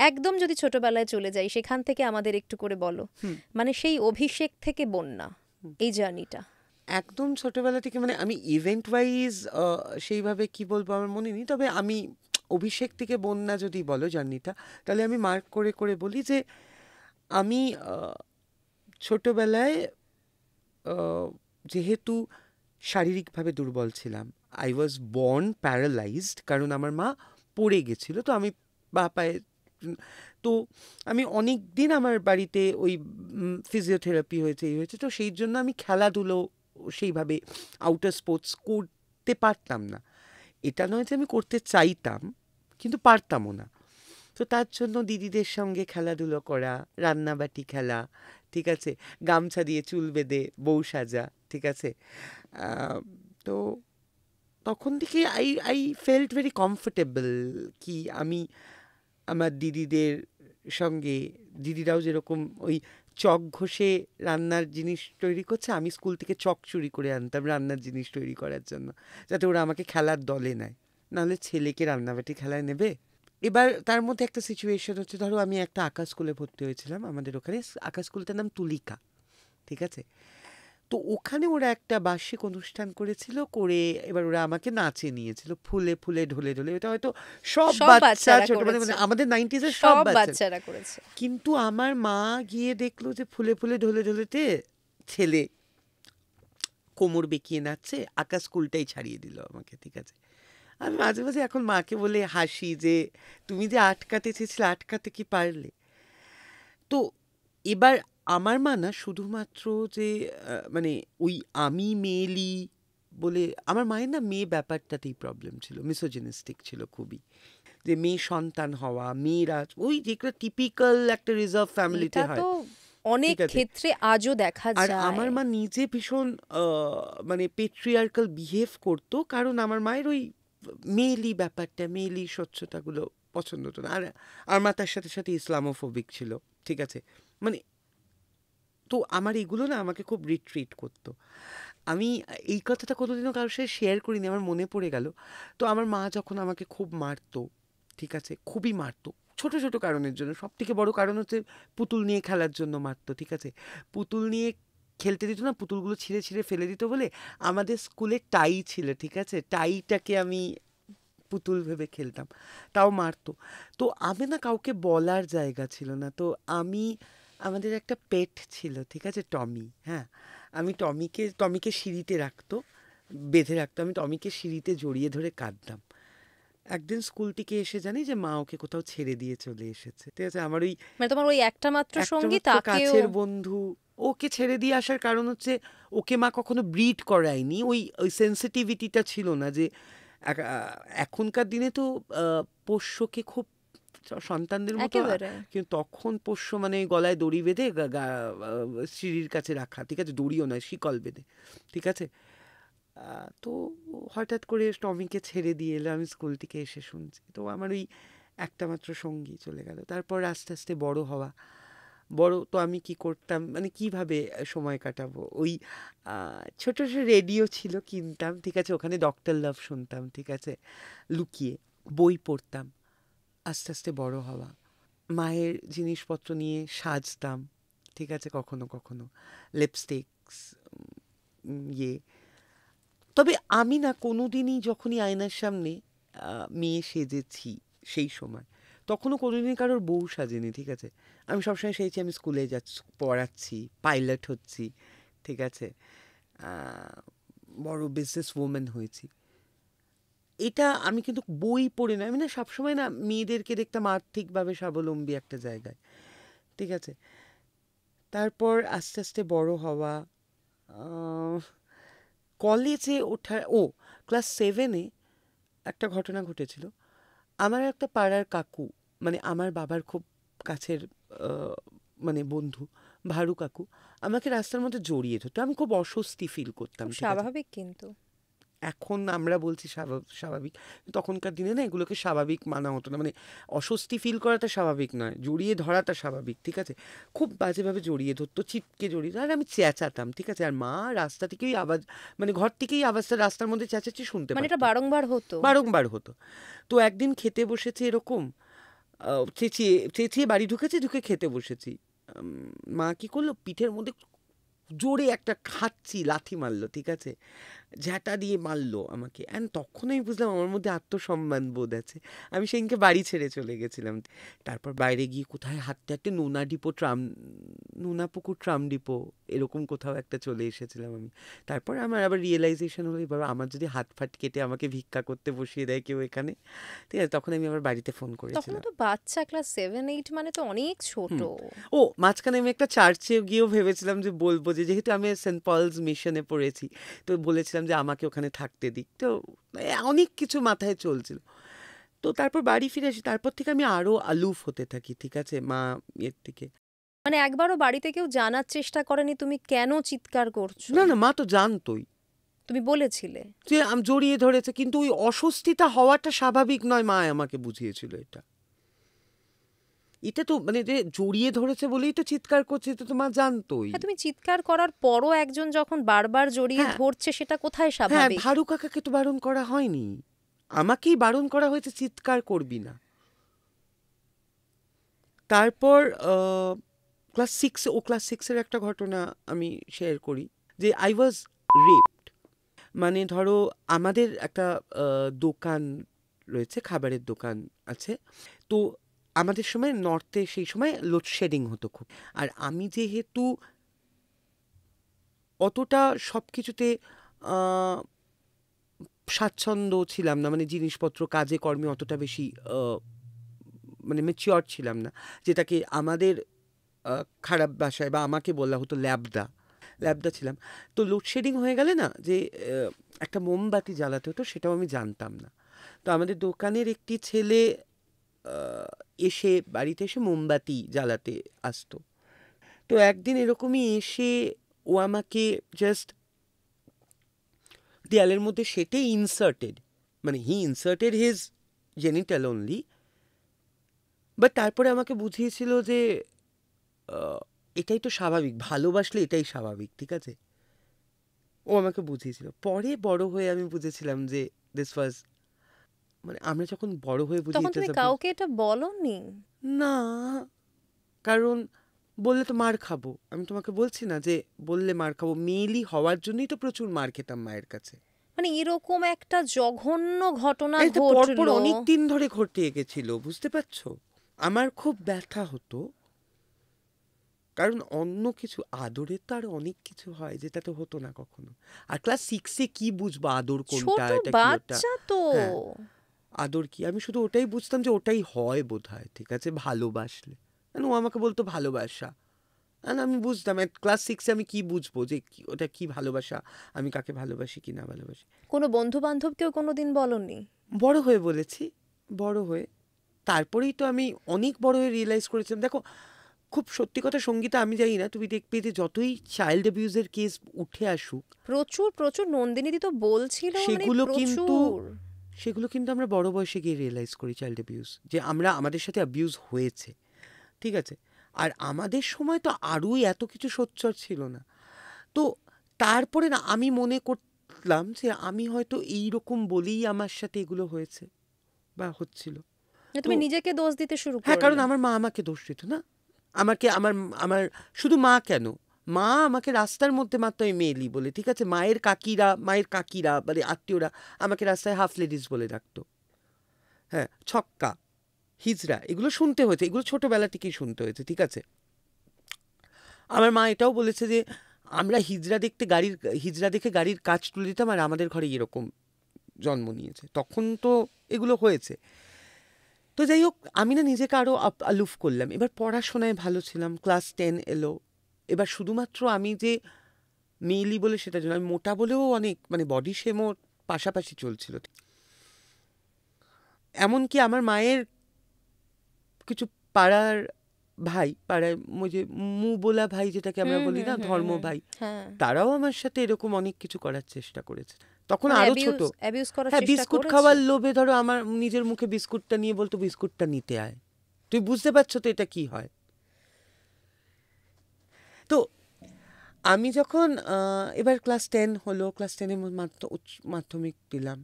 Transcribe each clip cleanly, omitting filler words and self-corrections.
একদম যদি ছোটবেলায় চলে যাই, সেখান থেকে আমাদের একটু করে বলো, মানে সেই অভিষেক থেকে বন্যা, এই জার্নিটা। একদম ছোটবেলা থেকে মানে আমি ইভেন্ট ওয়াইজ সেইভাবে কি বলবো আমার মনে নেই, তবে আমি অভিষেক থেকে বন্যা যদি বলো জার্নিটা, তাহলে আমি মার্ক করে করে বলি যে আমি ছোটবেলায় যেহেতু শারীরিকভাবে দুর্বল ছিলাম, আই ওয়াজ বর্ন প্যারালাইজড, কারণ আমার মা পড়ে গেছিল, তো আমি বা পায়ে তো আমি অনেক দিন আমার বাড়িতে ওই ফিজিওথেরাপি হয়েছে, এই হয়েছে, তো সেই জন্য আমি খেলাধুলো সেইভাবে আউটার স্পোর্টস করতে পারতাম না। এটা নয় যে আমি করতে চাইতাম, কিন্তু পারতামও না। তো তার জন্য দিদিদের সঙ্গে খেলাধুলো করা, রান্নাবাটি খেলা, ঠিক আছে, গামছা দিয়ে চুল বেঁধে বউ সাজা, ঠিক আছে। তো তখন থেকে I I felt very comfortable কি আমি আমার দিদিদের সঙ্গে, দিদিরাও যেরকম ওই চক ঘষে রান্নার জিনিস তৈরি করছে, আমি স্কুল থেকে চক চুরি করে আনতাম রান্নার জিনিস তৈরি করার জন্য, যাতে ওরা আমাকে খেলার দলে নেয়, নাহলে ছেলেকে রান্নাবাটি খেলায় নেবে। এবার তার মধ্যে একটা সিচুয়েশন হচ্ছে, ধরো আমি একটা আঁকা স্কুলে ভর্তি হয়েছিলাম, আমাদের ওখানে আঁকা স্কুলটার নাম তুলিকা, ঠিক আছে। তো ওখানে ওরা একটা বার্ষিক অনুষ্ঠান করেছিল, করে এবার ওরা আমাকে নাচে নিয়েছিল, ফুলে ফুলে ঢলে ঢলে। এটা হয়তো সব সব বাচ্চা বাচ্চারা ছোটবেলায়, করেছে, মানে আমাদের 90s এর সব সব বাচ্চা। বাচ্চারা করেছে। কিন্তু আমার মা গিয়ে দেখলো যে ফুলে ফুলে ঢলে ঢলেতে ছেলে কোমর বেঁকিয়ে নাচছে, আঁকা স্কুলটাই ছাড়িয়ে দিল আমাকে, ঠিক আছে। আমি মাঝে মাঝে এখন মাকে বলে হাসি যে তুমি যে আটকাতে চেয়েছিলে, আটকাতে কি পারলে? তো এবার আমার মা না শুধুমাত্র যে মানে ওই আমি মেয়েলি বলে, আমার মায়ের না মেয়ে ব্যাপারটাতেই প্রবলেম ছিল, মিসোজিনিস্টিক ছিল খুবই, যে মেয়ে সন্তান হওয়া, মেয়েরা ওই যেগুলো টিপিক্যাল একটা রিজার্ভ ফ্যামিলিতে এটা হয়, তো অনেক ঠিক আছে। ক্ষেত্রে আজও দেখা আর যায়। আমার মা নিজে ভীষণ মানে পেট্রিয়ার্কাল বিহেভ করতো, কারণ আমার মায়ের ওই মেয়েলি ব্যাপারটা, মেয়েলি স্বচ্ছতাগুলো পছন্দ হতো না। আর আর মা তার সাথে সাথে ইসলামোফোবিক ছিল, ঠিক আছে। মানে তো আমার এগুলো না আমাকে খুব রিট্রিট করতো। আমি এই কথাটা কোনোদিনও কারোর সাথে শেয়ার করিনি, আমার মনে পড়ে গেল। তো আমার মা যখন আমাকে খুব মারতো, ঠিক আছে, খুবই মারতো, ছোট ছোট কারণের জন্য, সব থেকে বড় কারণ হচ্ছে পুতুল নিয়ে খেলার জন্য মারতো, ঠিক আছে। পুতুল নিয়ে খেলতে দিত না, পুতুলগুলো ছিঁড়ে ছিঁড়ে ফেলে দিত বলে। আমাদের স্কুলে টাই ছিল, ঠিক আছে, টাইটাকে আমি পুতুল ভেবে খেলতাম, তাও মারতো। তো আমি না কাউকে বলার জায়গা ছিল না, তো আমি, আমাদের একটা পেট ছিল, ঠিক আছে, টমি, হ্যাঁ। আমি টমিকে সিঁড়িতে রাখতো, বেঁধে রাখতো, আমি টমিকে সিঁড়িতে জড়িয়ে ধরে কাঁদতাম। একদিন স্কুল থেকে এসে জানি যে মা ওকে কোথাও ছেড়ে দিয়ে চলে এসেছে, ঠিক আছে। আমার ওই মানে তোমার ওই একটা মাত্র একটা সঙ্গী, মাত্র তাকেও কাছের বন্ধু ওকে ছেড়ে দিয়ে আসার কারণ হচ্ছে ওকে মা কখনো ব্রিড করায়নি, ওই ওই সেন্সিটিভিটিটা ছিল না যে এখনকার দিনে তো পোষ্যকে খুব সন্তানদের মতো একেবারে। কিন্তু তখন পোষ্য মানে গলায় দড়ি বেঁধে সিঁড়ির কাছে রাখা, ঠিক আছে, দড়িও নয়, শিকল বেঁধে, ঠিক আছে। তো হঠাৎ করে টমিকে ছেড়ে দিয়ে এলো, আমি স্কুল থেকে এসে শুনছি, তো আমার ওই একটা মাত্র সঙ্গী চলে গেল। তারপর আস্তে আস্তে বড় হওয়া, বড় তো আমি কি করতাম, মানে কিভাবে সময় কাটাবো, ওই ছোট ছোট রেডিও ছিল, কিনতাম, ঠিক আছে, ওখানে ডক্টর লাভ শুনতাম, ঠিক আছে, লুকিয়ে বই পড়তাম। আস্তে আস্তে বড় হওয়া, মায়ের জিনিসপত্র নিয়ে সাজতাম, ঠিক আছে, কখনো কখনো লিপস্টিক্স, ইয়ে। তবে আমি না কোনোদিনই যখনই আয়নার সামনে মেয়ে সেজেছি সেই সময়, তখনও কোনোদিনই কারোর বউ সাজেনি, ঠিক আছে। আমি সবসময় সেজেছি আমি স্কুলে যাচ্ছি, পড়াচ্ছি, পাইলট হচ্ছি, ঠিক আছে, বড় বিজনেস ওম্যান হয়েছি। এটা আমি কিন্তু বই পড়ে না, আমি না সবসময় না মেয়েদেরকে দেখতাম আর্থিকভাবে স্বাবলম্বী একটা জায়গায়, ঠিক আছে। তারপর আস্তে আস্তে বড় হওয়া, কলেজে ওঠা, ক্লাস 7-এ একটা ঘটনা ঘটেছিল। আমার একটা পাড়ার কাকু, মানে আমার বাবার খুব কাছের আহ, মানে বন্ধু, ভারু কাকু, আমাকে রাস্তার মধ্যে জড়িয়ে ধরতো, আমি খুব অস্বস্তি ফিল করতাম, খুব ঠিক আছে। স্বাভাবিক কিন্তু। এখন আমরা বলছি স্বাভাবিক, তখনকার দিনে না এগুলোকে স্বাভাবিক মানা হতো না, মানে অস্বস্তি ফিল করাটা স্বাভাবিক নয়, জড়িয়ে ধরাটা স্বাভাবিক, ঠিক আছে। খুব বাজেভাবে জড়িয়ে ধরতো, চিপকে জড়িয়ে ধরতো, আর আমি চেঁচাতাম, ঠিক আছে। আর মা রাস্তা থেকেই আওয়াজ, মানে ঘর থেকেই আওয়াজটা রাস্তার মধ্যে চেঁচাচ্ছি শুনতে মানে এটা পারতো, বারংবার হতো। বারংবার হতো। তো একদিন খেতে বসেছে এরকম, চেঁচিয়ে চেঁচিয়ে বাড়ি ঢুকে খেতে বসেছি। মা কি করলো, পিঠের মধ্যে জোরে একটা খাচ্ছি লাথি মারলো, ঠিক আছে, ঝ্যাঁটা দিয়ে মারলো আমাকে। অ্যান্ড তখন আমি বুঝলাম আমার মধ্যে আত্মসম্মান বোধ আছে। আমি সেদিনকে বাড়ি ছেড়ে চলে গেছিলাম। তারপর বাইরে গিয়ে কোথায় হাঁটতে হাঁটতে নোনা পুকুর ট্রাম ডিপো এরকম কোথাও একটা চলে এসেছিলাম আমি। তারপর আমার আবার রিয়েলাইজেশন হলো, এবার আমার যদি হাত ফাট কেটে আমাকে ভিক্ষা করতে বসিয়ে দেয় কেউ এখানে, ঠিক আছে, তখন আমি আবার বাড়িতে ফোন তখন করেছিলাম। তো বাচ্চা ক্লাস 7-8, মানে তো অনেক ছোট। ও মাঝখানে আমি একটা চার্চে গিয়েও ভেবেছিলাম যে বলবো, যে যেহেতু আমি সেন্ট পলস মিশনে পড়েছি, তো বলেছিলাম যে আমাকে ওখানে থাকতে দিক। তো অনেক কিছু মাথায় চলছিল। তো তারপর বাড়ি ফিরে আসি, তারপর থেকে আমি আরো আলুফ হতে থাকি, ঠিক আছে, মা এর থেকে। মানে একবারও বাড়িতে কেউ জানার চেষ্টা করেনি তুমি কেন চিৎকার করছো? না না, মা তো জানতোই, তুমি বলেছিলে? যে আমি জড়িয়ে ধরেছে, কিন্তু ওই অস্বস্তিটা হওয়াটা স্বাভাবিক নয়, মা আমাকে বুঝিয়েছিল এটা। এটা তো মানে যে জড়িয়ে ধরেছে বলেই তো চিৎকার করছে, এটা তো মা জানতোই। হ্যাঁ, তুমি চিৎকার করার পরও একজন যখন বারবার জড়িয়ে হ্যাঁ ধরছে, সেটা কোথায় হ্যাঁ, স্বাভাবিক? ভারু কাকাকে তো বারণ করা হয়নি, আমাকেই বারণ করা হয়েছে চিৎকার করবি না। তারপর ক্লাস সিক্সের একটা ঘটনা আমি শেয়ার করি, যে আই ওয়াজ রেপড। মানে ধরো আমাদের একটা দোকান রয়েছে, খাবারের দোকান আছে। তো আমাদের সময় নর্থে সেই সময় লোডশেডিং হতো খুব। আর আমি যেহেতু অতটা সব কিছুতে স্বাচ্ছন্দ্য ছিলাম না, মানে জিনিসপত্র কাজে কর্মে অতটা বেশি মানে ম্যাচিওর ছিলাম না, যেটাকে আমাদের খারাপ ভাষায় বা আমাকে বলা হতো ল্যাবদা ছিলাম। তো লোডশেডিং হয়ে গেলে না, যে একটা মোমবাতি জ্বালাতে হতো, সেটাও আমি জানতাম না। তো আমাদের দোকানের একটি ছেলে এসে বাড়িতে এসে মোমবাতি জ্বালাতে আসতো। তো একদিন এরকমই এসে ও আমাকে জাস্ট দেয়ালের মধ্যে সেটে মানে he inserted his genital only, but তারপরে আমাকে বুঝিয়েছিল যে এটাই তো স্বাভাবিক, ভালোবাসলে এটাই স্বাভাবিক, ঠিক আছে। ও আমাকে বুঝিয়েছিল। পরে বড় হয়ে আমি বুঝেছিলাম যে দিস ওয়াজ, মানে আমরা যখন বড় হয়ে বুঝি তখন it is তুমি a- কাউকে এটা বলনি? না, কারণ বললে তো মার খাবো। আমি তোমাকে বলছি না যে বললে মার খাবো, মেয়েলি হওয়ার জন্যই তো প্রচুর মার খেতাম মায়ের কাছে। মানে এরকম একটা জঘন্য ঘটনা এই তো পরপর ঘটলো। অনেক দিন ধরে ঘটে গেছিল, বুঝতে পারছো। আমার খুব ব্যথা হতো, কারণ অন্য কিছু, আদরের তো আরো অনেক কিছু হয় যেটা তো হতো না কখনো। আর ক্লাস সিক্সে কি বুঝবো আদর কোনটা, ছোট এটা কি ওটা। বাচ্চা তো। হ্যাঁ, আদর কি, আমি শুধু ওটাই বুঝতাম যে ওটাই হয় বোধহয়, ঠিক আছে, ভালোবাসলে। ও আমাকে বলতো ভালোবাসা, আর আমি বুঝতাম ক্লাস সিক্সে আমি কি বুঝবো যে ওটা কি ভালোবাসা, আমি কাকে ভালোবাসি কি না ভালোবাসি। কোনো বন্ধু বান্ধবকেও কোনোদিন বলনি? বড় হয়ে বলেছি, বড় হয়ে। তারপরেই তো আমি অনেক বড় হয়ে রিয়েলাইজ করেছিলাম। দেখো, খুব সত্যি কথা সঙ্গীতা, আমি জানি না, তুমি দেখবে যে যতই চাইল্ড অ্যাবিউজের কেস উঠে আসুক, প্রচুর প্রচুর, নন্দিনীদি তো বলছিল, মানে সেগুলো কিন্তু প্রচুর। সেগুলো কিন্তু আমরা বড় বয়সে গিয়ে রিয়েলাইজ করি চাইল্ড অ্যাবিউজ, যে আমাদের সাথে অ্যাবিউজ হয়েছে, ঠিক আছে। আর আমাদের সময় তো আরোই এত কিছু সোচ্চার ছিল না। তো তারপরে না আমি মনে করলাম যে আমি হয়তো এইরকম বলেই আমার সাথে এগুলো হয়েছে বা হচ্ছিল। তো তুমি নিজেকে দোষ দিতে শুরু হ্যাঁ, কারণ করলে? আমার মা আমাকে দোষ দিত না। আমাকে আমার আমার শুধু মা কেন, মা আমাকে রাস্তার মধ্যে মাত্র আমি মেয়েলি বলে, ঠিক আছে, মায়ের কাকিরা মানে আত্মীয়রা আমাকে রাস্তায় হাফ লেডিস বলে ডাকতো। হ্যাঁ, ছক্কা, হিজড়া, এগুলো শুনতে হয়েছে, এগুলো ছোটবেলা থেকেই শুনতে হয়েছে, ঠিক আছে। আমার মা এটাও বলেছে যে আমরা হিজড়া দেখে গাড়ির কাজ তুলে দিতাম, আর আমাদের ঘরে এরকম জন্ম নিয়েছে। তখন তো এগুলো হয়েছে। তো যাই হোক, আমি না নিজেকে আরো আলুফ করলাম। এবার পড়াশোনায় ভালো ছিলাম, ক্লাস 10 এলো। এবার শুধুমাত্র আমি যে মেয়েলি বলে সেটার জন্য, আমি মোটা বলেও অনেক, মানে বডি শেমও পাশাপাশি চলছিল। এমনকি আমার মায়ের কিছু পাড়ার পাড়ায় ওই যে মুবোলা ভাই যেটাকে আমরা বলি না, ধর্ম ভাই, হ্যাঁ, তারাও আমার সাথে এরকম অনেক কিছু করার চেষ্টা করেছে। তখন মানে আরো ছোট। অ্যাবিউজ করার হ্যাঁ, চেষ্টা বিস্কুট করেছে। খাওয়ার লোভে ধরো আমার নিজের মুখে বিস্কুটটা নিয়ে বলতো বিস্কুটটা নিতে আয়। তুই বুঝতে পারছো তো এটা কি হয়। তো আমি যখন এবার ক্লাস 10 হলো, ক্লাস 10-এ মাধ্যমিক দিলাম,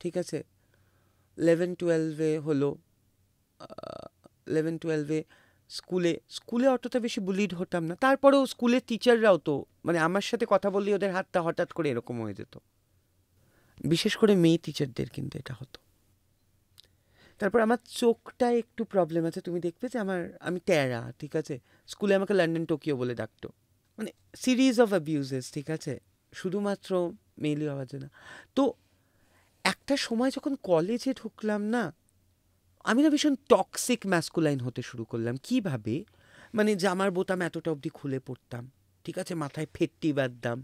ঠিক আছে। 11-12-এ হলো 11-12-এ স্কুলে অতটা বেশি বুলিড হতাম না, তারপরেও স্কুলের টিচাররাও তো মানে আমার সাথে কথা বললে ওদের হাতটা হঠাৎ করে এরকম হয়ে যেত, বিশেষ করে মেয়ে টিচারদের কিন্তু এটা হতো। তারপর আমার চোখটা একটু প্রবলেম আছে, তুমি দেখবে যে আমি ট্যারা, ঠিক আছে, স্কুলে আমাকে লন্ডন টোকিও বলে ডাকতো, মানে সিরিজ অফ অ্যাবিউজেস, ঠিক আছে, শুধুমাত্র মেইলি হওয়ার জন্য। তো একটা সময় যখন কলেজে ঢুকলাম না, আমি না ভীষণ টক্সিক ম্যাসকুলাইন হতে শুরু করলাম। কিভাবে? মানে জামার বোতাম এতটা অবধি খুলে পড়তাম, ঠিক আছে, মাথায় ফেট্টি বাঁধতাম,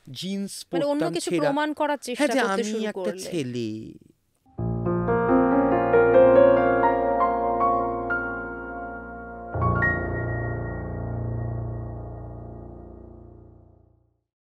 জিন্স মানে অন্য পরতাম কিছু ছেঁড়া, প্রমাণ করার হ্যাঁ, চেষ্টা যে করতে আমি শুরু একটা করলে। ছেলে,